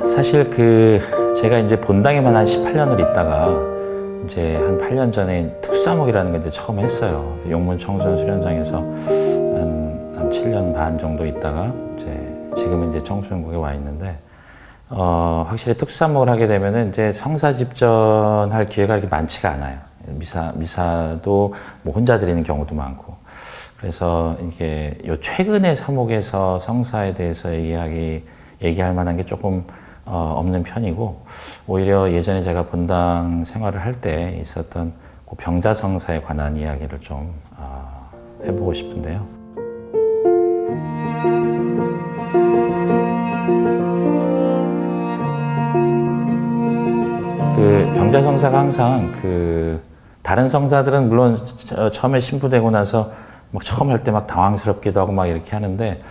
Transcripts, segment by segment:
사실 제가 이제 본당에만 한 18년을 있다가 이제 한 8년 전에 특수사목이라는 걸 이제 처음 했어요. 용문 청소년 수련장에서 한 7년 반 정도 있다가 지금은 이제 청소년국에 와 있는데, 확실히 특수사목을 하게 되면은 이제 성사 집전할 기회가 이렇게 많지가 않아요. 미사도 뭐 혼자 드리는 경우도 많고. 그래서 이게 최근의 사목에서 성사에 대해서 얘기할 만한 게 조금 없는 편이고, 오히려 예전에 제가 본당 생활을 할 때 있었던 그 병자성사에 관한 이야기를 좀 해보고 싶은데요. 병자성사가 항상 다른 성사들은 물론 처음에 신부되고 나서 막 처음 할 때 막 당황스럽기도 하고 막 이렇게 하는데,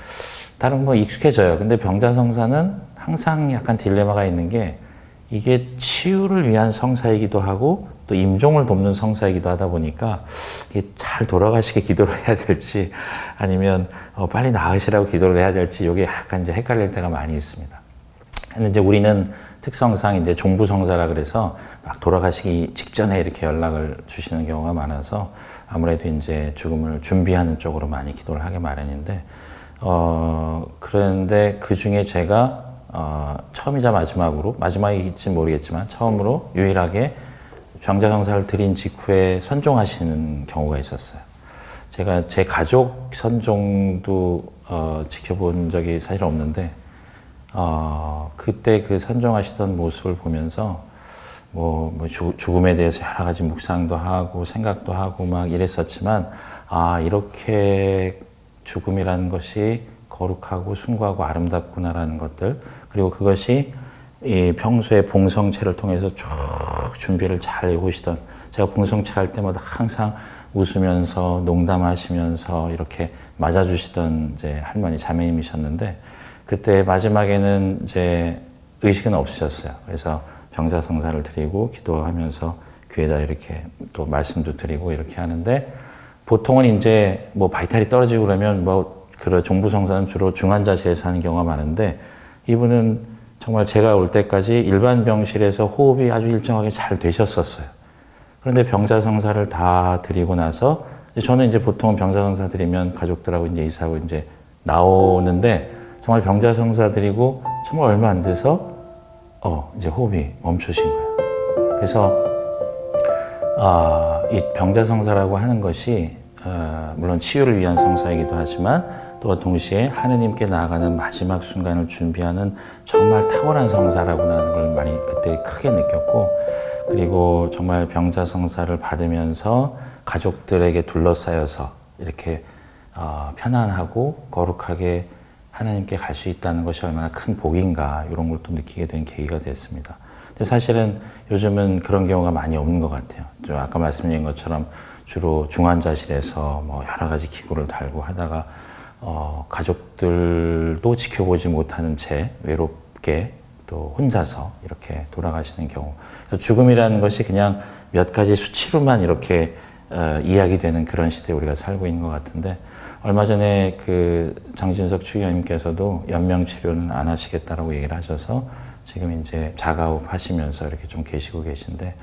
다른 거 익숙해져요. 근데 병자성사는 항상 약간 딜레마가 있는 게, 이게 치유를 위한 성사이기도 하고 또 임종을 돕는 성사이기도 하다 보니까 이게 잘 돌아가시게 기도를 해야 될지 아니면 빨리 나으시라고 기도를 해야 될지, 이게 약간 이제 헷갈릴 때가 많이 있습니다. 근데 이제 우리는 특성상 이제 종부성사라 그래서 막 돌아가시기 직전에 이렇게 연락을 주시는 경우가 많아서 아무래도 이제 죽음을 준비하는 쪽으로 많이 기도를 하게 마련인데, 그런데 그 중에 제가 처음이자 마지막일지 모르겠지만 처음으로 유일하게 병자성사를 드린 직후에 선종하시는 경우가 있었어요. 제가 제 가족 선종도 지켜본 적이 사실 없는데, 그때 그 선종하시던 모습을 보면서 죽음에 대해서 여러 가지 묵상도 하고 생각도 하고 막 이랬었지만, 이렇게 죽음이라는 것이 거룩하고 숭고하고 아름답구나라는 것들, 그리고 그것이 이 평소에 봉성체를 통해서 쭉 준비를 잘 해오시던, 제가 봉성체 할 때마다 항상 웃으면서 농담하시면서 이렇게 맞아주시던 이제 할머니 자매님이셨는데, 그때 마지막에는 이제 의식은 없으셨어요. 그래서 병자성사를 드리고 기도하면서 귀에다 이렇게 또 말씀도 드리고 이렇게 하는데, 보통은 이제 바이탈이 떨어지고 그러면 그런 종부성사는 주로 중환자실에서 하는 경우가 많은데, 이분은 정말 제가 올 때까지 일반 병실에서 호흡이 아주 일정하게 잘 되셨었어요. 그런데 병자성사를 다 드리고 나서 저는 이제 보통 병자성사 드리면 가족들하고 이제 이사하고 이제 나오는데, 정말 병자성사 드리고 정말 얼마 안 돼서 이제 호흡이 멈추신 거예요. 그래서 이 병자성사라고 하는 것이 물론 치유를 위한 성사이기도 하지만 또 동시에 하느님께 나아가는 마지막 순간을 준비하는 정말 탁월한 성사라고 하는 걸 많이 그때 크게 느꼈고, 그리고 정말 병자성사를 받으면서 가족들에게 둘러싸여서 이렇게 편안하고 거룩하게 하나님께 갈 수 있다는 것이 얼마나 큰 복인가, 이런 걸 또 느끼게 된 계기가 됐습니다. 근데 사실은 요즘은 그런 경우가 많이 없는 것 같아요. 아까 말씀드린 것처럼 주로 중환자실에서 여러 가지 기구를 달고 하다가 가족들도 지켜보지 못하는 채 외롭게 또 혼자서 이렇게 돌아가시는 경우. 죽음이라는 것이 그냥 몇 가지 수치로만 이렇게 이야기되는 그런 시대에 우리가 살고 있는 것 같은데, 얼마 전에 장진석 추기경님께서도 연명치료는 안 하시겠다라고 얘기를 하셔서 지금 이제 자가호흡 하시면서 이렇게 좀 계시고 계신데,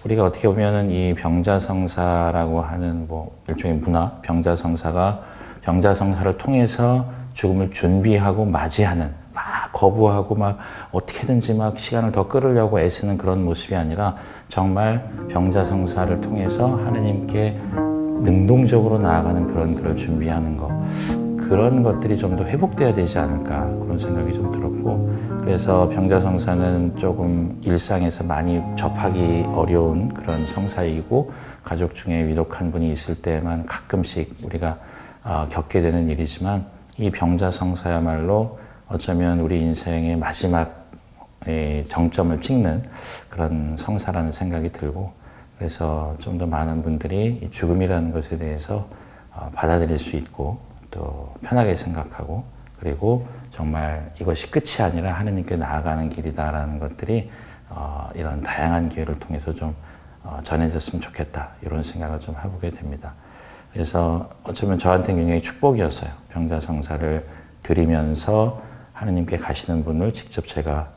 우리가 어떻게 보면은 이 병자성사라고 하는 일종의 문화, 병자성사를 통해서 죽음을 준비하고 맞이하는, 막 거부하고 막 어떻게든지 막 시간을 더 끌으려고 애쓰는 그런 모습이 아니라, 정말 병자성사를 통해서 하느님께 능동적으로 나아가는 그런 준비하는 거, 그런 것들이 좀 더 회복돼야 되지 않을까, 그런 생각이 좀 들었고, 그래서 병자성사는 조금 일상에서 많이 접하기 어려운 그런 성사이고, 가족 중에 위독한 분이 있을 때만 가끔씩 우리가 겪게 되는 일이지만, 이 병자성사야말로 어쩌면 우리 인생의 마지막 정점을 찍는 그런 성사라는 생각이 들고, 그래서 좀 더 많은 분들이 이 죽음이라는 것에 대해서 받아들일 수 있고 또 편하게 생각하고, 그리고 정말 이것이 끝이 아니라 하느님께 나아가는 길이다라는 것들이 이런 다양한 기회를 통해서 좀 전해졌으면 좋겠다, 이런 생각을 좀 해보게 됩니다. 그래서 어쩌면 저한테는 굉장히 축복이었어요. 병자성사를 드리면서 하느님께 가시는 분을 직접 제가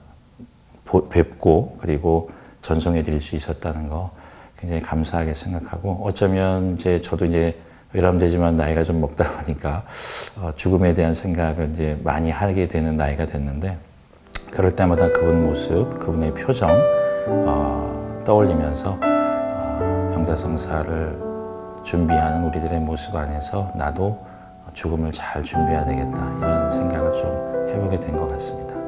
뵙고 그리고 전송해 드릴 수 있었다는 거 굉장히 감사하게 생각하고, 어쩌면 이제 저도 이제 외람되지만 나이가 좀 먹다 보니까 죽음에 대한 생각을 이제 많이 하게 되는 나이가 됐는데, 그럴 때마다 그분 모습, 그분의 표정 떠올리면서 병자성사를 준비하는 우리들의 모습 안에서 나도 죽음을 잘 준비해야 되겠다, 이런 생각을 좀 해보게 된 것 같습니다.